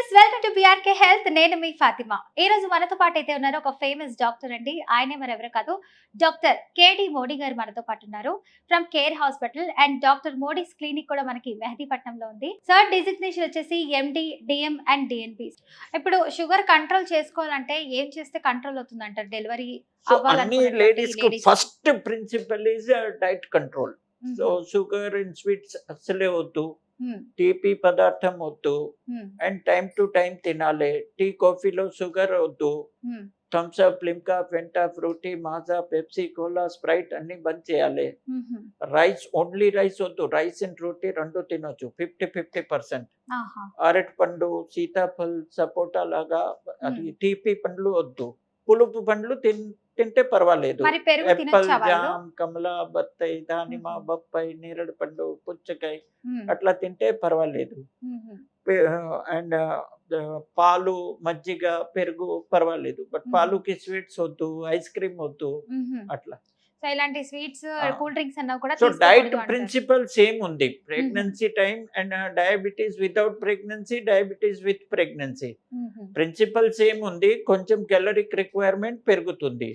Viewers, welcome to BRK health. నేను మీ ఫాతిమా. ఈ రోజు మనతో పాటు అయితే ఉన్నారు ఒక ఫేమస్ డాక్టర్ అండి. ఆయనే మరెవరో కాదు, డాక్టర్ కేడి మోడీ గారు మనతో పాటు ఉన్నారు from Care hospital. And doctor Modi's clinic కూడా మనకి మెహదీపట్నంలో ఉంది. థర్డ్ డిజిగ్నేషన్ వచ్చేసి ఎండి, డిఎం అండ్ డిఎన్పి. ఇప్పుడు షుగర్ కంట్రోల్ చేసుకోవాలంటే ఏం చేస్తే కంట్రోల్ అవుతుంది అంటారు? డెలివరీ సో అన్ని లేడీస్ కు first principle is diet control. So sugar in sweets అస్సలే వద్దు, తీపి పదార్థం వద్దు, అండ్ టైం టు టైం తినాలి. టీ కాఫీలో షుగర్ వద్దు. Thums Up, Limca, Fanta, Frooti, Maaza, Pepsi, cola, Sprite అన్ని బంద్ చేయాలి. రైస్, ఓన్లీ రైస్ వద్దు. రైస్ అండ్ రోటీ రెండు తినొచ్చు 50-50%. అరటి పండు, సీతాఫల్, సపోటా లాగా అది తీపి పండ్లు వద్దు. పులుపు పండ్లు తింటే పర్వాలేదు. యాపిల్, జామ్, కమలా, బత్తాయి, దానిమ్మ, బొప్పాయి, నేరేడు పండు, పుచ్చకాయ అట్లా తింటే పర్వాలేదు. అండ్ పాలు, మజ్జిగ, పెరుగు పర్వాలేదు. బట్ పాలుకి స్వీట్స్ వద్దు, ఐస్ క్రీమ్ వద్దు అట్లా. సో ఇలాంటి స్వీట్స్, కూల్ డ్రింక్స్ అన్నా కూడా సో డైట్ ప్రిన్సిపల్ సేమ్ ఉంది. Pregnancy time and diabetes without pregnancy, diabetes with pregnancy principle same ఉంది. కొంచెం క్యాలరిక్ రిక్వైర్మెంట్ పెరుగుతుంది.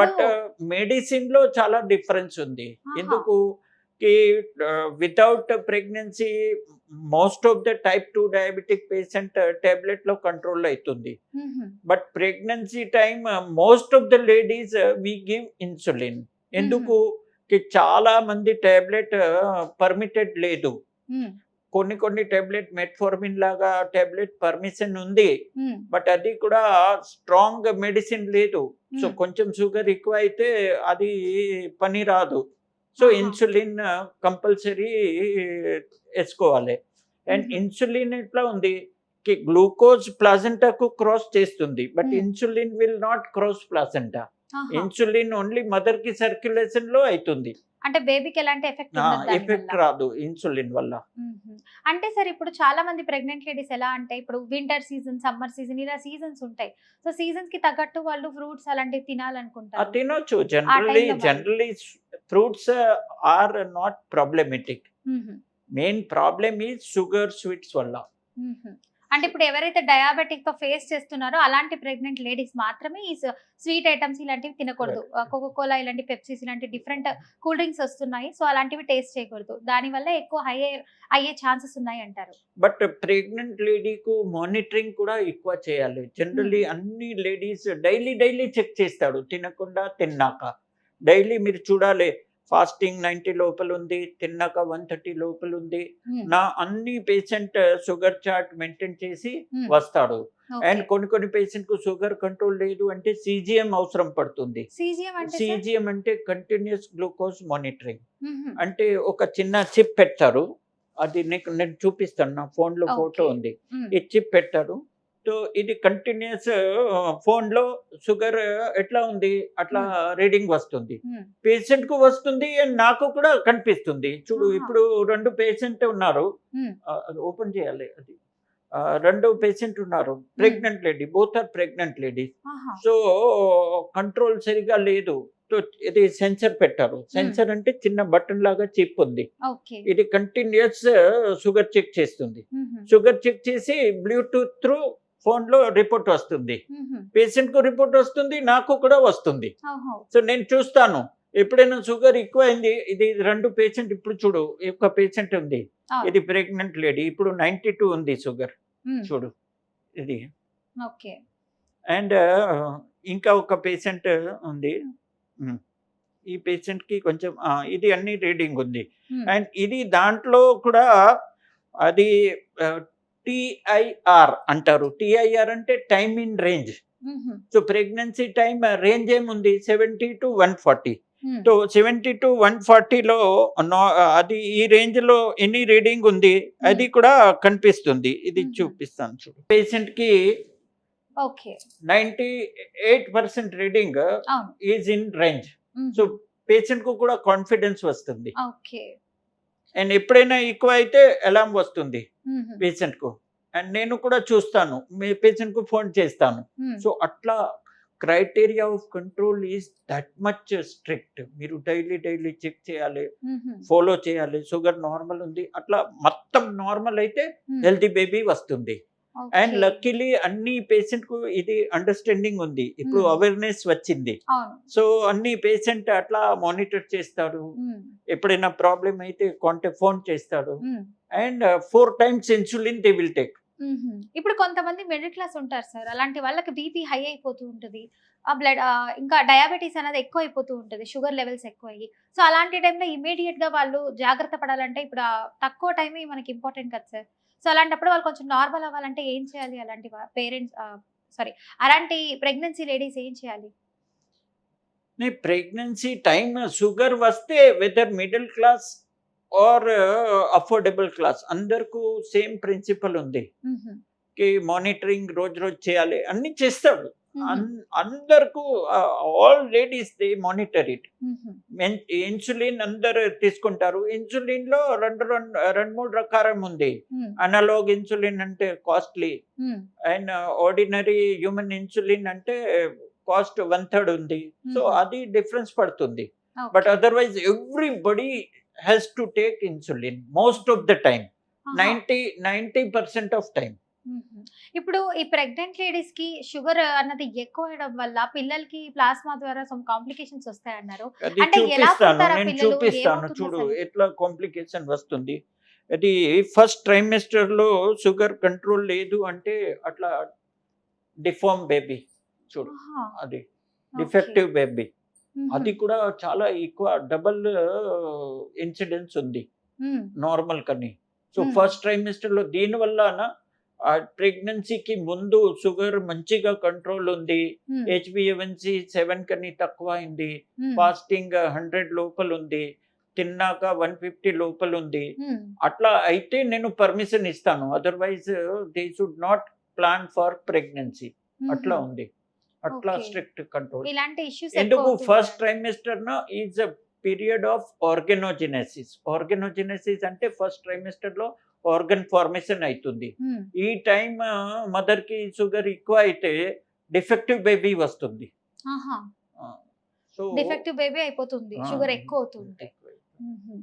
బట్ మెడిసిన్ లో చాలా డిఫరెన్స్ ఉంది. ఎందుకు without pregnancy most of the type 2 diabetic patient tablet లో కంట్రోల్ అవుతుంది. But pregnancy time most of the ladies we give insulin. ఎందుకు చాలా మంది టాబ్లెట్ పర్మిటెడ్ లేదు. కొన్ని టాబ్లెట్ మెట్ఫార్మిన్ లాగా టాబ్లెట్ పర్మిషన్ ఉంది, బట్ అది కూడా స్ట్రాంగ్ మెడిసిన్ లేదు. సో కొంచెం షుగర్ ఎక్కువ అయితే అది పని రాదు. సో ఇన్సులిన్ కంపల్సరీ వేసుకోవాలి. అండ్ ఇన్సులిన్ ఎట్లా ఉంది, గ్లూకోజ్ ప్లాజెంటాకు క్రాస్ చేస్తుంది, but insulin will not cross placenta. Insulin only mother కి సర్క్యులేషన్ లో అవుతుంది. అంటే బేబీకి ఎలాంటి ఎఫెక్ట్ రాదు ఇన్సులిన్ వల్ల. అంటే సార్, ఇప్పుడు చాలా మంది ప్రెగ్నెంట్ లేడీస్ ఎలా అంటే, ఇప్పుడు వింటర్ సీజన్, సమ్మర్ సీజన్, ఇలా సీజన్స్ ఉంటాయి. సో సీజన్స్ కి తగ్గట్టు వాళ్ళు ఫ్రూట్స్ అలాంటివి తినాలనుకుంటారు. తినొచ్చు. Generally fruits are not problematic. Main problem ఈ షుగర్, స్వీట్స్ వల్ల. అంటే ఇప్పుడు ఎవరైతే డయాబెటిక్ తో ఫేస్ చేస్తున్నారో అలాంటి ప్రెగ్నెంట్ లేడీస్ మాత్రమే ఈ స్వీట్ ఐటమ్స్ ఇలాంటివి తినకూడదు. కోకోకోలా, ఇలాంటి పెప్సీస్, ఇలాంటి డిఫరెంట్ కూల్ డ్రింక్స్ వస్తున్నాయి. సో అలాంటివి టేస్ట్ చేయకూడదు. దాని వల్ల ఎక్కువ అయ్యే ఛాన్సెస్ ఉన్నాయి అంటారు. బట్ ప్రెగ్నెంట్ లేడీకు మానిటరింగ్ కూడా ఎక్కువ చేయాలి. జనరల్లీ అన్ని లేడీస్ డైలీ చెక్ చేస్తాడు, తినకుండా తిన్నాక. డైలీ మీరు చూడాలి, ఫాస్టింగ్ 90 లోపల ఉంది, తిన్నాక 130 లోపల ఉంది. నా అన్ని పేషెంట్ షుగర్ చార్ట్ మెయింటైన్ చేసి వస్తాడు. అండ్ కొన్ని పేషెంట్ కు షుగర్ కంట్రోల్ లేదు అంటే సిజిఎం అవసరం పడుతుంది. సిజిఎం అంటే కంటిన్యూస్ గ్లూకోజ్ మానిటరింగ్. అంటే ఒక చిన్న చిప్ పెడతారు, అది నేను చూపిస్తాను, నా ఫోన్ లో ఫోటో ఉంది. ఈ చిప్ పెడతారు. సో ఇది కంటిన్యూస్ ఫోన్ లో షుగర్ ఎట్లా ఉంది అట్లా రీడింగ్ వస్తుంది. పేషెంట్ కు వస్తుంది అండ్ నాకు కూడా కనిపిస్తుంది. చూడు, ఇప్పుడు 2 పేషెంట్ ఉన్నారు, ఓపెన్ చేయాలి. అది 2 పేషెంట్ ఉన్నారు, pregnant lady, both are pregnant ladies. So control సరిగా లేదు. సో ఇది సెన్సర్ పెట్టారు. సెన్సర్ అంటే చిన్న బటన్ లాగా చిప్ ఉంది. ఇది కంటిన్యూస్ షుగర్ చెక్ చేస్తుంది. షుగర్ చెక్ చేసి బ్లూటూత్ త్రూ ఫోన్ లో రిపోర్ట్ వస్తుంది. పేషెంట్ కు రిపోర్ట్ వస్తుంది, నాకు కూడా వస్తుంది. సో నేను చూస్తాను ఎప్పుడైనా షుగర్ ఎక్కువ అయింది. ఇది 2 పేషెంట్, ఇప్పుడు చూడు, ఒక పేషెంట్ ఉంది, ఇది ప్రెగ్నెంట్ లేడీ, ఇప్పుడు 92 ఉంది షుగర్, చూడు ఇది. అండ్ ఇంకా ఒక పేషెంట్ ఉంది, ఈ పేషెంట్ కి కొంచెం ఇది అన్ని రీడింగ్ ఉంది. అండ్ ఇది దాంట్లో కూడా అది TIR అంటారు. TIR అంటే time in range. So pregnancy time range ఏముంది, 70 to 140. సో 70 to 140లో అది ఈ రేంజ్ లో ఎన్ని రీడింగ్ ఉంది అది కూడా కనిపిస్తుంది. ఇది చూపిస్తాను చూడు. పేషెంట్ కి 98% reading is in range. So patient కు కూడా కాన్ఫిడెన్స్ వస్తుంది. అండ్ ఎప్పుడైనా ఎక్కువ అయితే అలారం వస్తుంది పేషెంట్ కు. అండ్ నేను కూడా చూస్తాను, మీ పేషెంట్ కు ఫోన్ చేస్తాను. సో అట్లా criteria of control is that much strict. మీరు డైలీ చెక్ చేయాలి, ఫాలో చేయాలి. షుగర్ నార్మల్ ఉంది, అట్లా మొత్తం నార్మల్ అయితే హెల్తీ బేబీ వస్తుంది. And okay. లక్కీలీ అన్ని పేషెంట్ కు ఇది అండర్స్టాండింగ్ ఉంది. ఇప్పుడు Hmm. అవేర్నెస్ వచ్చింది. అవును. సో అన్ని పేషెంట్ అట్లా మానిటర్ చేస్తాడు. హ్మ్. ఎప్పుడైనా ప్రాబ్లం అయితే ఫోన్ చేస్తాడు. హ్మ్. And 4 times insulin they will take. హుహు. ఇప్పుడు కొంతమంది మిడిల్ క్లాస్ ఉంటారు సార్. అలాంటి వాళ్ళకి బీపీ హై అయిపోతూ ఉంటది. ఆ బ్లడ్ ఇంకా డయాబెటిస్ అనేది ఎక్కువైపోతూ ఉంటది. షుగర్ లెవెల్స్ ఎక్కువయ్యి. సో, అలాంటి టైంలో ఇమ్మీడియేట్‌గా వాళ్ళు జాగ్రత్త పడాలంటే ఇప్పుడు తక్కువ టైమే మనకి ఇంపార్టెంట్ కదా సార్. సో, అలాంటప్పుడు వాళ్ళు కొంచెం నార్మల్ అవ్వాలంటే ఏం చేయాలి? అలాంటి పేరెంట్స్ సారీ, అలాంటి ప్రెగ్నెన్సీ లేడీస్ ఏం చేయాలి? ప్రెగ్నెన్సీ టైమ్ షుగర్ వస్తే whether middle class or affordable class అందరికీ సేమ్ ప్రిన్సిపల్ ఉంది. హుహు. మానిటరింగ్ రోజు రోజు చేయాలి అన్ని చేస్తాడు. హుహు. అందరికీ all ladies they monitor it. హుహు. ఇన్సులిన్ అందరు తీసుకుంటారు. ఇన్సులిన్ లో రెండు మూడు రకారం ఉంది. హ్మ్. అనలాగ్ ఇన్సులిన్ అంటే కాస్ట్లీ, హ్మ్. అండ్ ఆర్డినరీ హ్యూమన్ ఇన్సులిన్ అంటే కాస్ట్ 1/3 ఉంది. సో హుహు. అది డిఫరెన్స్ పడుతుంది. But okay. Otherwise everybody has to take insulin most of the time. ఆహా! 90% ఆఫ్ టైమ్. హుహు. ఇప్పుడు ఈ ప్రెగ్నెంట్ లేడీస్‌కి షుగర్ అన్నది ఎక్కువయ్యడం వల్ల పిల్లలకి ప్లాస్మా ద్వారా సమ్ కాంప్లికేషన్స్ వస్తాయన్నారు. అది అంటే ఎలా చూపిస్తాను. పుడతారు ఆ నేను పిల్లలు? చూపిస్తాను. ఏమవుతుంది చూడు అసలు? ఎట్లా కాంప్లికేషన్ వస్తుంది. అది ఫస్ట్ ట్రైమెస్టర్ లో షుగర్ కంట్రోల్ లేదు అంటే అట్లా డిఫార్మ్ బేబీ చూడు. ఆహా! అది ఓకే. Defective baby. హుహు. అది కూడా చాలా ఎక్కువ డబుల్ ఇన్సిడెన్స్ ఉంది హ్మ్. నార్మల్ కని. సో హ్మ్. ఫస్ట్ ట్రైమెస్టర్ లో దీని వల్ల ఆ ప్రెగ్నెన్సీకి ముందు షుగర్ మంచిగా కంట్రోల్ ఉంది. హ్మ్. హెచ్బిఎవన్సీ 7 కని తక్కువ అయింది. హ్మ్. ఫాస్టింగ్ 100 లోపల ఉంది. తిన్నాక 150 లోపల ఉంది. హ్మ్. అట్లా అయితే నేను పర్మిషన్ ఇస్తాను. Otherwise they should not plan for pregnancy. అట్లా హుహు. ఉంది. అట్లా ఓకే. Strict control. ఇలాంటి ఇష్యూస్ ఎందుకు ఎక్కువ అవుతూ ఫస్ట్ ఉంటాయి. Trimester is a period of organogenesis. Organogenesis అంటే ఫస్ట్ ట్రైమెస్టర్ లో ఆర్గన్ ఫార్మేషన్ అవుతుంది. హ్మ్. ఈ టైం మదర్ కి షుగర్ ఎక్కువ అయితే డిఫెక్టివ్ బేబీ వస్తుంది. ఆహా! సో డిఫెక్టివ్ బేబీ అయిపోతుంది. షుగర్ ఎక్కువ అవుతూ ఉంటే. హుహు.